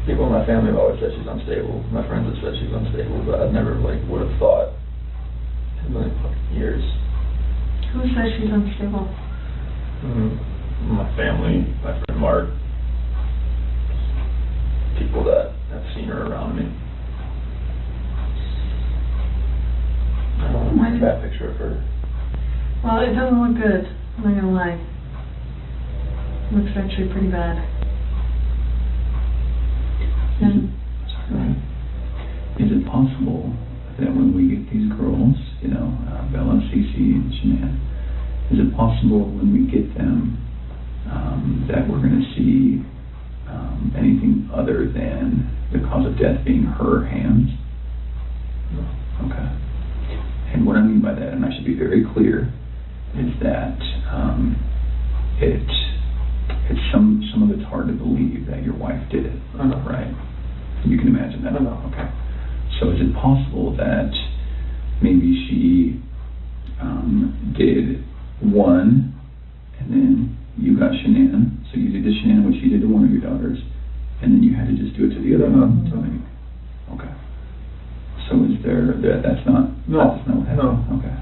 People in my family have always said she's unstable. My friends have said she's unstable, but I've never, like, would have thought in like years. Who says she's unstable? My family, my friend Mark, people that have seen her around me. I don't want that picture of her. Well, it doesn't look good, I'm not gonna lie. It looks actually pretty bad. Is it possible that when we get these girls, you know, Bella, Cece, and Shanann, is it possible when we get them that we're going to see anything other than the cause of death being her hands? No. Okay. And what I mean by that, and I should be very clear, is that it's some of it's hard to believe that your wife did it, right? You can imagine that. Okay. So is it possible that maybe she did one, and then you got Shanann, so you did to Shanann what she did to one of your daughters, and then you had to just do it to the other one? Okay. So is that's not what happened? No. Okay.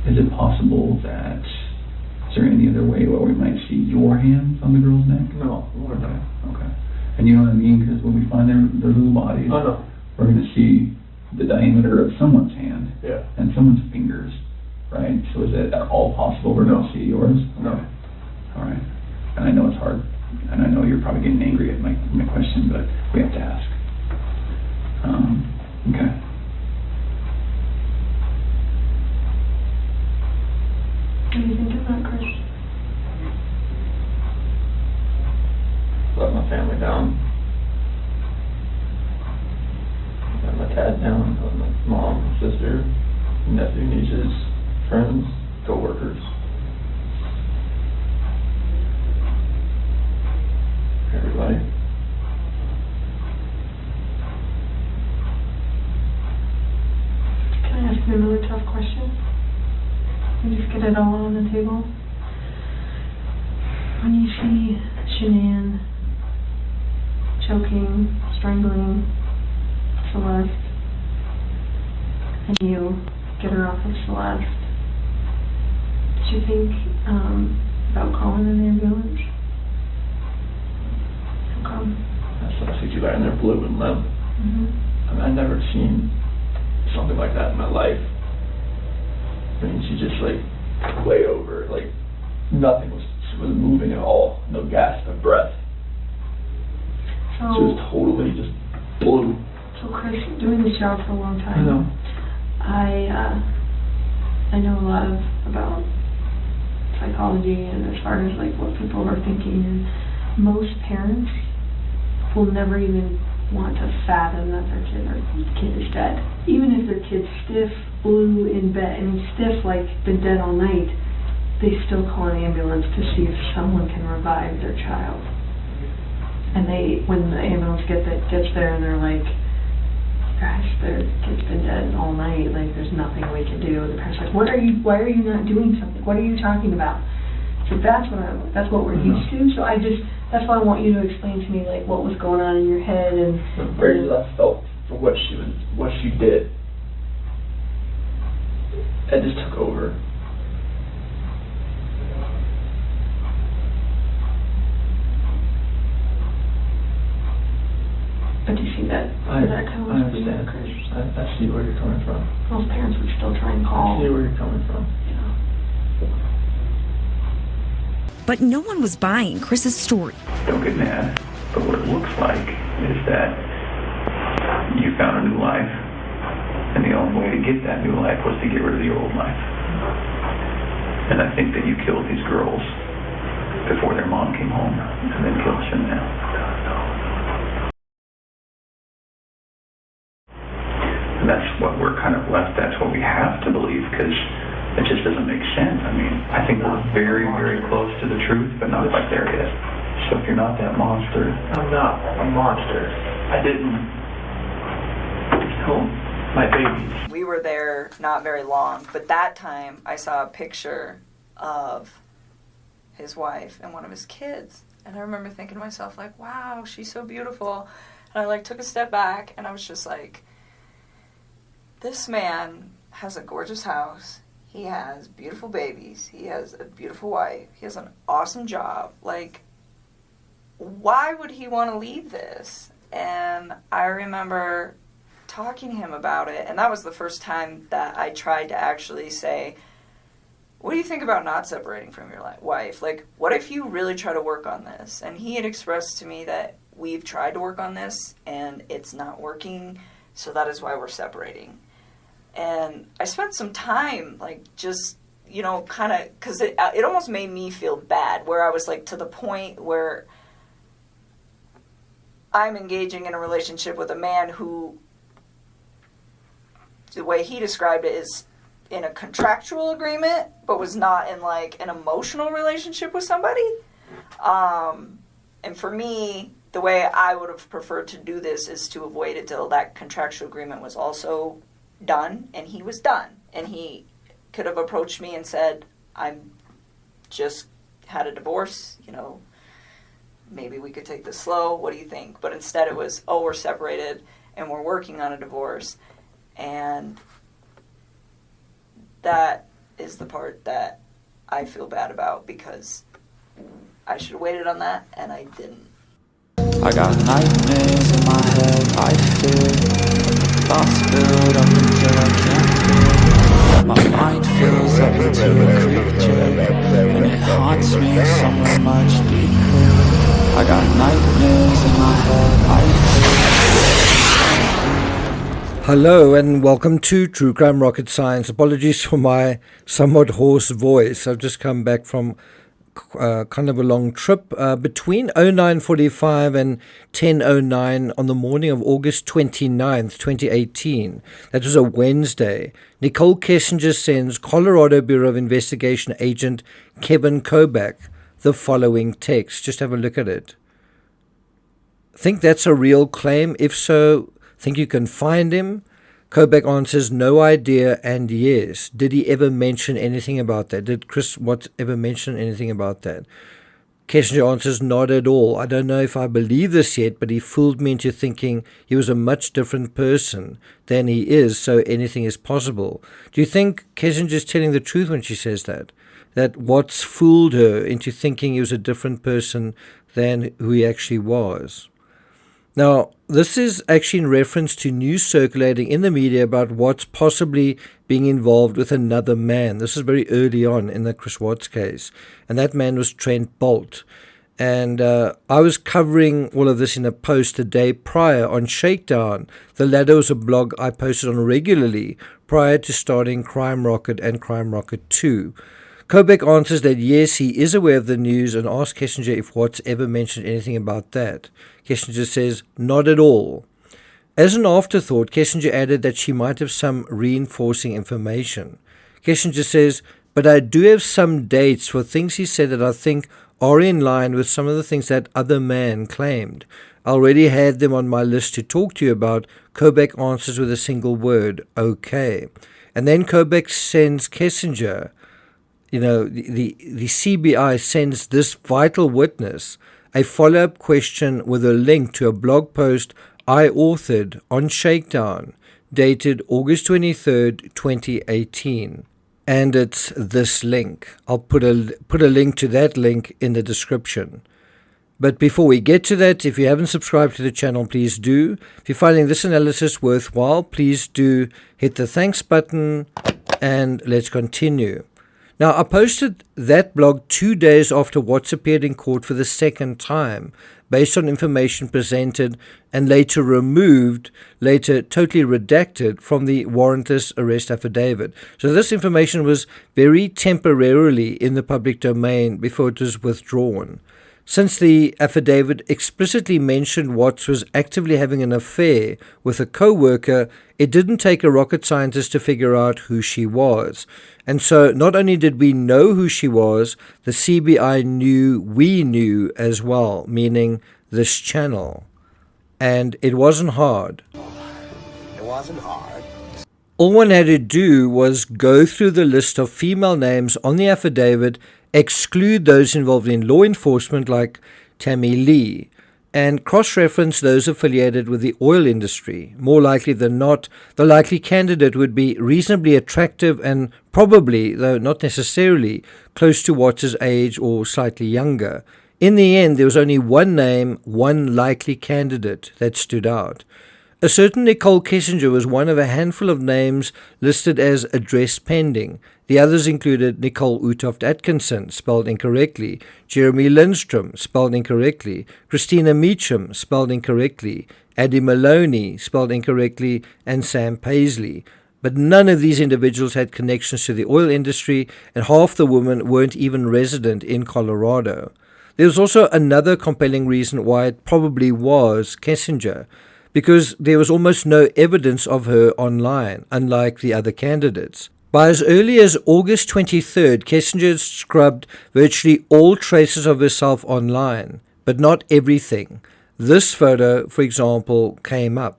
Is it possible that, is there any other way where we might see your hands on the girl's neck? No. Okay. And you know what I mean? Because when we find their little bodies, we're going to see the diameter of someone's hand and someone's fingers, right? So is it at all possible we're going to see yours? No. All right. And I know it's hard, and I know you're probably getting angry at my question, but we have to ask. Okay. What do you think of that, Chris? Let my family down. Let my dad down. Let my mom, sister, nephew, nieces, friends, co-workers. Everybody. Can I ask you another tough question? And just get it all on the table. When you see Shanann choking, strangling Celeste, and you get her off of Celeste, did you think about calling an ambulance? How come? I see you lying there blue and limp. I mean, I've never seen something like that in my life. I mean, she just like way over, like nothing was moving at all, no gasp of breath. So, she was totally just blue. So Chris, doing this job for a long time, I know. I know a lot about psychology and as far as like what people are thinking, and most parents will never even want to fathom that their kid is dead. Even if their kid's stiff, blue in bed, and stiff like been dead all night, they still call an ambulance to see if someone can revive their child. And when the ambulance gets there and they're like, gosh, their kid's been dead all night, like there's nothing we can do. And the parents are like, why are you not doing something? What are you talking about? So that's what we're used to. So that's why I want you to explain to me like what was going on in your head and the rage that I felt for what she did. It just took over. But do you see that? I understand. I see where you're coming from. Most parents would still try and call. I see where you're coming from. Yeah. But no one was buying Chris's story. Don't get mad, but what it looks like is that you found a new life, and the only way to get that new life was to get rid of the old life. And I think that you killed these girls before their mom came home, and then killed Shanann. And that's what we're kind of left, that's what we have to believe, because it just doesn't make sense. I mean, I think we're very, very close to the truth, but not quite there yet. So if you're not that monster... I'm not a monster. I didn't kill my babies. We were there not very long, but that time I saw a picture of his wife and one of his kids. And I remember thinking to myself, like, wow, she's so beautiful. And I, like, took a step back, and I was just like, this man has a gorgeous house. He has beautiful babies. He has a beautiful wife. He has an awesome job. Like, why would he want to leave this? And I remember talking to him about it, and that was the first time that I tried to actually say, what do you think about not separating from your wife? Like, what if you really try to work on this? And he had expressed to me that we've tried to work on this, and it's not working, so that is why we're separating. And I spent some time, like, just, you know, kind of, because it almost made me feel bad, where I was, like, to the point where I'm engaging in a relationship with a man who, the way he described it, is in a contractual agreement, but was not in, like, an emotional relationship with somebody. And for me, the way I would have preferred to do this is to have waited till that contractual agreement was also done, and he was done. And he could have approached me and said, I'm just had a divorce, you know, maybe we could take this slow, what do you think? But instead it was, oh, we're separated, and we're working on a divorce. And that is the part that I feel bad about, because I should have waited on that, and I didn't. I got nightmares in my head, I fear thoughts build up until I can't feel. My mind fills up into a creature, and it haunts me somewhere much deeper. I got nightmares in my head, I fear. Hello and welcome to True Crime Rocket Science. Apologies for my somewhat hoarse voice. I've just come back from kind of a long trip between 09:45 and 10:09 on the morning of August 29th, 2018. That was a Wednesday. Nichol Kessinger sends Colorado Bureau of Investigation agent Kevin Kobach the following text. Just have a look at it. Think that's a real claim? If so, think you can find him? Kobach answers, no idea, and yes. Did he ever mention anything about that? Did Chris Watts ever mention anything about that? Kessinger answers, not at all. I don't know if I believe this yet, but he fooled me into thinking he was a much different person than he is, so anything is possible. Do you think Kessinger is telling the truth when she says that? That Watts fooled her into thinking he was a different person than who he actually was? Now, this is actually in reference to news circulating in the media about Watts possibly being involved with another man. This is very early on in the Chris Watts case. And that man was Trent Bolt. And I was covering all of this in a post a day prior on Shakedown. The latter was a blog I posted on regularly prior to starting Crime Rocket and Crime Rocket 2. Kobach answers that yes, he is aware of the news and asks Kessinger if Watts ever mentioned anything about that. Kessinger says, not at all. As an afterthought, Kessinger added that she might have some reinforcing information. Kessinger says, but I do have some dates for things he said that I think are in line with some of the things that other man claimed. I already had them on my list to talk to you about. Kobach answers with a single word, okay. And then Kobach sends Kessinger, you know, the CBI sends this vital witness a follow-up question with a link to a blog post I authored on Shakedown, dated August 23rd, 2018. And it's this link. I'll put a link to that link in the description. But before we get to that, if you haven't subscribed to the channel, please do. If you're finding this analysis worthwhile, please do hit the thanks button, and let's continue. Now, I posted that blog 2 days after Watts appeared in court for the second time, based on information presented and later removed, later totally redacted from the warrantless arrest affidavit. So this information was very temporarily in the public domain before it was withdrawn. Since the affidavit explicitly mentioned Watts was actively having an affair with a co-worker, it didn't take a rocket scientist to figure out who she was. And so not only did we know who she was, the CBI knew we knew as well, meaning this channel. And it wasn't hard. It wasn't hard. All one had to do was go through the list of female names on the affidavit exclude those involved in law enforcement like Tammy Lee, and cross-reference those affiliated with the oil industry. More likely than not, the likely candidate would be reasonably attractive and probably, though not necessarily, close to Watts' age or slightly younger. In the end, there was only one name, one likely candidate that stood out. A certain Nichol Kessinger was one of a handful of names listed as address pending. The others included Nicole Utoft Atkinson, spelled incorrectly, Jeremy Lindstrom, spelled incorrectly, Christina Meacham, spelled incorrectly, Addie Maloney, spelled incorrectly, and Sam Paisley. But none of these individuals had connections to the oil industry, and half the women weren't even resident in Colorado. There was also another compelling reason why it probably was Kessinger, because there was almost no evidence of her online, unlike the other candidates. By as early as August 23rd, Kessinger had scrubbed virtually all traces of herself online, but not everything. This photo, for example, came up.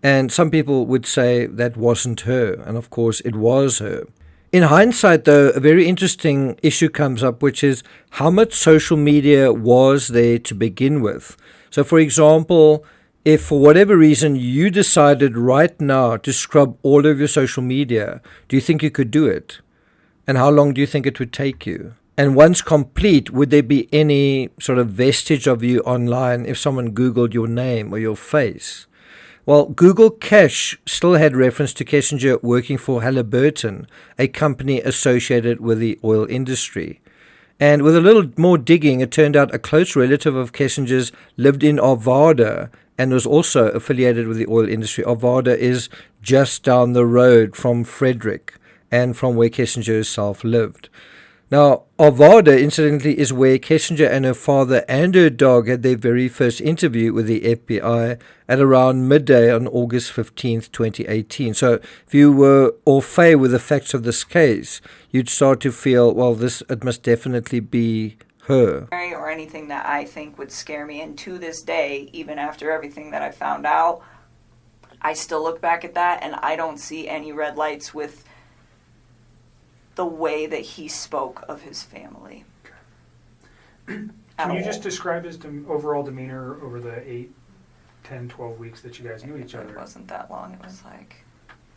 And some people would say that wasn't her, and of course it was her. In hindsight, though, a very interesting issue comes up, which is how much social media was there to begin with. So, for example, if for whatever reason you decided right now to scrub all of your social media, do you think you could do it? And how long do you think it would take you? And once complete, would there be any sort of vestige of you online if someone Googled your name or your face? Well, Google Cache still had reference to Kessinger working for Halliburton, a company associated with the oil industry. And with a little more digging, it turned out a close relative of Kessinger's lived in Arvada and was also affiliated with the oil industry. Arvada is just down the road from Frederick and from where Kessinger herself lived. Now, Arvada, incidentally, is where Kessinger and her father and her dog had their very first interview with the FBI at around midday on August 15th, 2018. So if you were au fait with the facts of this case, you'd start to feel, well, it must definitely be her. Or anything that I think would scare me. And to this day, even after everything that I found out, I still look back at that and I don't see any red lights with the way that he spoke of his family. Can you just describe his overall demeanor over the 8, 10, 12 weeks that you guys knew each other? It wasn't that long. It was like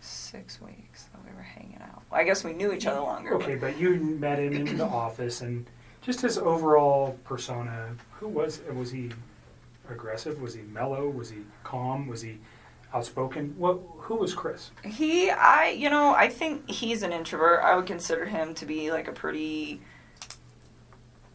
6 weeks that we were hanging out. Well, I guess we knew each other longer. Okay, but you met him in the office, and just his overall persona, was he aggressive? Was he mellow? Was he calm? Was he outspoken? Who was Chris? I think he's an introvert. I would consider him to be like a pretty,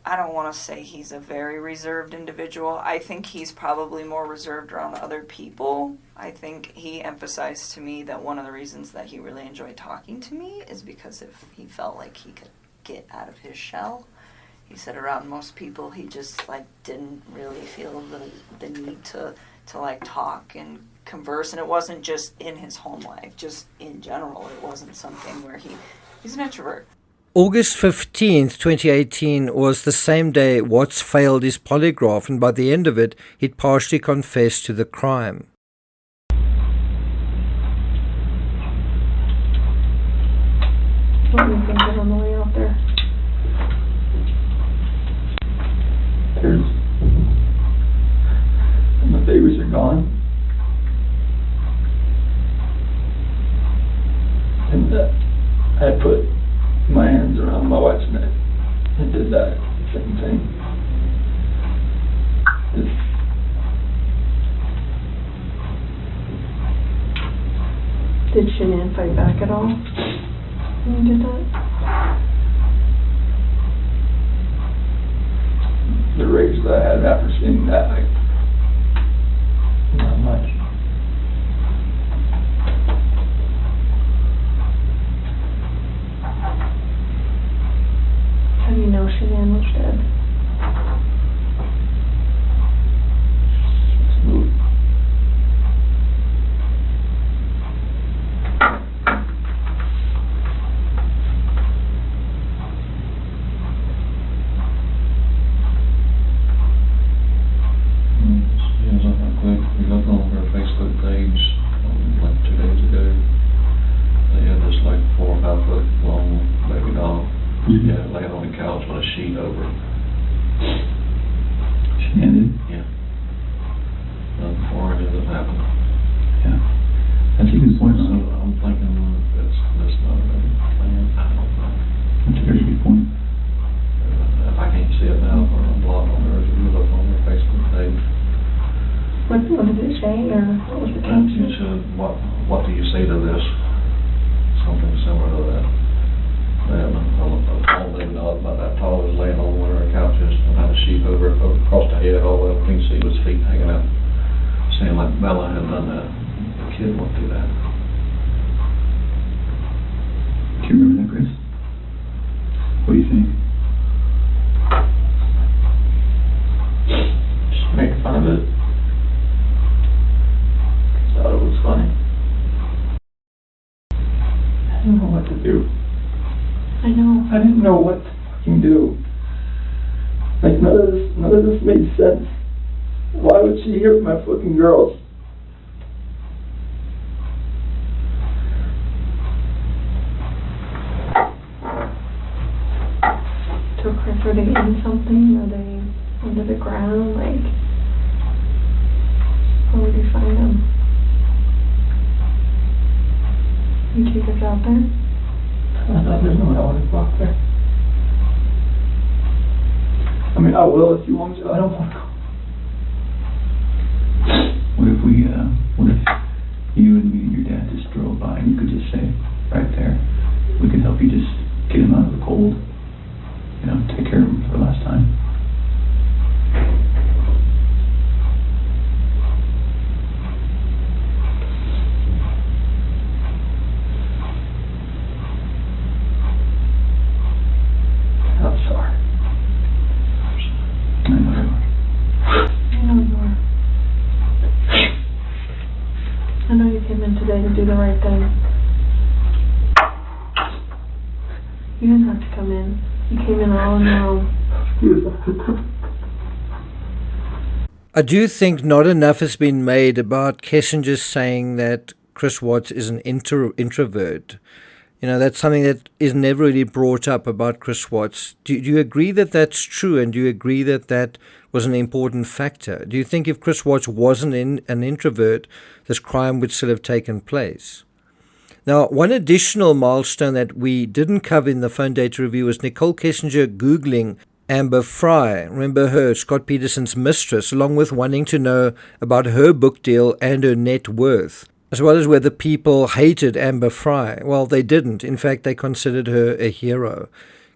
I don't want to say he's a very reserved individual. I think he's probably more reserved around other people. I think he emphasized to me that one of the reasons that he really enjoyed talking to me is because if he felt like he could get out of his shell. He said around most people he just didn't really feel the need to talk and converse, and it wasn't just in his home life, just in general. It wasn't something where he's an introvert. August 15th, 2018 was the same day Watts failed his polygraph, and by the end of it, he'd partially confessed to the crime. What were you thinking on the way out there? And the babies are gone. And I put my hands around my wife's neck and did that same thing. Did Shanann fight back at all when you did that? The rage that I had after seeing that, not much. How do you know Shanann was dead? Smooth. We looked on her Facebook page like 2 days ago. They had this 4 or 5 foot long baby doll. Yeah, laying on the couch She ended? Yeah. Before it ended up happening. Yeah. That's a good point. So I'm thinking that's not a plan. I don't know. That's a very good point. If I can't see it now, I'm blocked on there. If you look on their Facebook page. What did it say, or what was the And she caption? said, what do you say to this? Something similar to that. And a tall lady not about that tall was laying on one of her couches and had a sheet over across the head, all the way up. You can see his feet hanging out. Saying like Bella had done that. The kid went through that. Do you remember that, Chris? What do you think? Just make fun of it. Thought it was funny. I didn't know what to do. I know. I didn't know what to fucking do. Like none of this made sense. Why would she hit my fucking girls? So, Chris, were they in something? Are they under the ground? Like, how would you find them? You take us out there? There's no hell in block there. I mean, I will if you want me to. I don't want to go. What if you and me and your dad just drove by and you could just say, right there, we could help you just get him out of the cold, you know, take care of him for the last time. I'm sorry. I know you are. I know you are. I know you came in today to do the right thing. You didn't have to come in. You came in all on your own. I do think not enough has been made about Kessinger saying that Chris Watts is an introvert. You know, that's something that is never really brought up about Chris Watts. Do you agree that that's true, and do you agree that that was an important factor? Do you think if Chris Watts wasn't an introvert, this crime would still have taken place? Now, one additional milestone that we didn't cover in the phone data review was Nichol Kessinger Googling Amber Fry. Remember her, Scott Peterson's mistress, along with wanting to know about her book deal and her net worth, as well as whether people hated Amber Fry. Well, they didn't. In fact, they considered her a hero.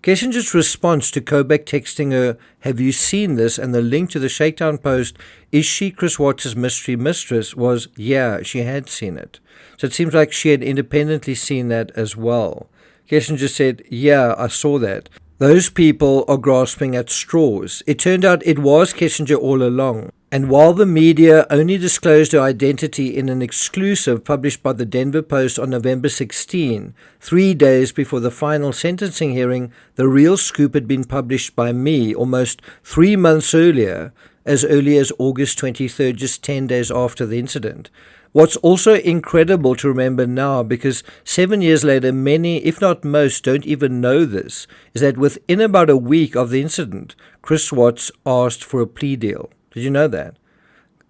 Kessinger's response to Kobach texting her, "Have you seen this?" and the link to the Shakedown post, "Is she Chris Watts' mystery mistress?" was, yeah, she had seen it. So it seems like she had independently seen that as well. Kessinger said, yeah, I saw that. Those people are grasping at straws. It turned out it was Kessinger all along. And while the media only disclosed her identity in an exclusive published by the Denver Post on November 16, 3 days before the final sentencing hearing, the real scoop had been published by me almost 3 months earlier, as early as August 23rd, just 10 days after the incident. What's also incredible to remember now, because 7 years later, many, if not most, don't even know this, is that within about a week of the incident, Chris Watts asked for a plea deal. Did you know that?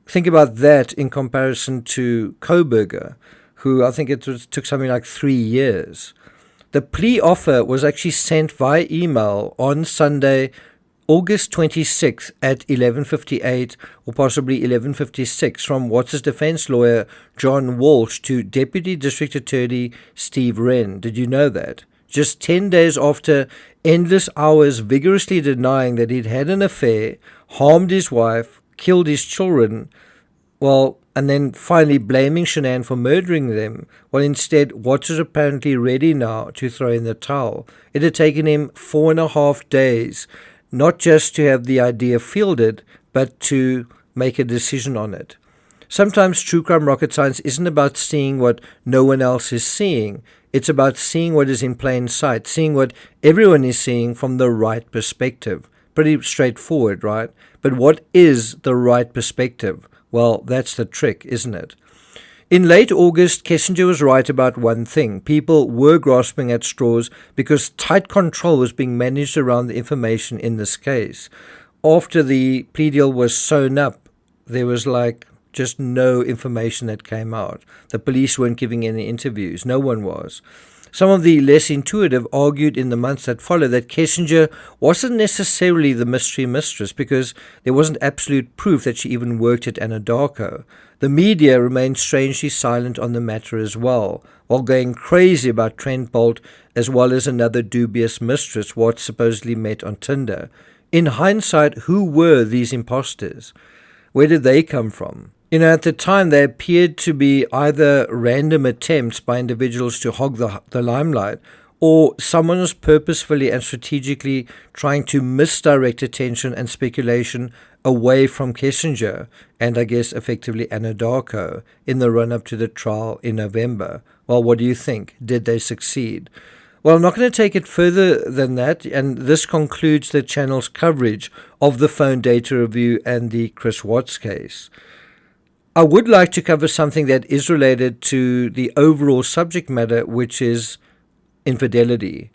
Think about that in comparison to Koberger, who I think took something like 3 years. The plea offer was actually sent via email on Sunday, August 26th at 11:58 or possibly 11:56 from Watts' defense lawyer John Walsh to Deputy District Attorney Steve Wren. Did you know that? Just 10 days after endless hours vigorously denying that he'd had an affair, harmed his wife, killed his children, and then finally blaming Shanann for murdering them, instead Watts is apparently ready now to throw in the towel. It had taken him 4.5 days, not just to have the idea fielded, but to make a decision on it. Sometimes true crime rocket science isn't about seeing what no one else is seeing. It's about seeing what is in plain sight, seeing what everyone is seeing from the right perspective. Pretty straightforward, right? But what is the right perspective? Well, that's the trick, isn't it? In late August, Kessinger was right about one thing. People were grasping at straws because tight control was being managed around the information in this case. after the plea deal was sewn up, there was like just no information that came out. The police weren't giving any interviews. No one was. Some of the less intuitive argued in the months that followed that Kessinger wasn't necessarily the mystery mistress because there wasn't absolute proof that she even worked at Anadarko. The media remained strangely silent on the matter as well, while going crazy about Trent Bolt as well as another dubious mistress Watt supposedly met on Tinder. In hindsight, who were these imposters? Where did they come from? At the time, they appeared to be either random attempts by individuals to hog the limelight, or someone was purposefully and strategically trying to misdirect attention and speculation away from Kessinger and, I guess, effectively Anadarko in the run-up to the trial in November. Well, what do you think? Did they succeed? Well, I'm not going to take it further than that, and this concludes the channel's coverage of the phone data review and the Chris Watts case. I would like to cover something that is related to the overall subject matter, which is infidelity,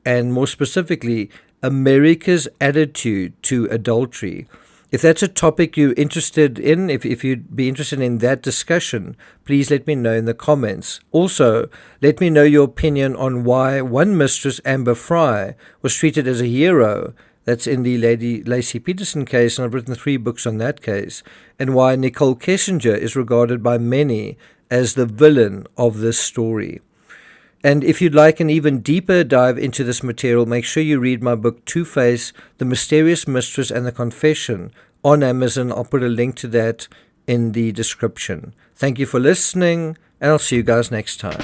and more specifically, America's attitude to adultery. If that's a topic you're interested in, if you'd be interested in that discussion, please let me know in the comments. Also, let me know your opinion on why one mistress, Amber Fry, was treated as a hero. That's in the Lady Lacey Peterson case, and I've written 3 books on that case, and why Nichol Kessinger is regarded by many as the villain of this story. And if you'd like an even deeper dive into this material, make sure you read my book, Two-Face, The Mysterious Mistress and the Confession, on Amazon. I'll put a link to that in the description. Thank you for listening, and I'll see you guys next time.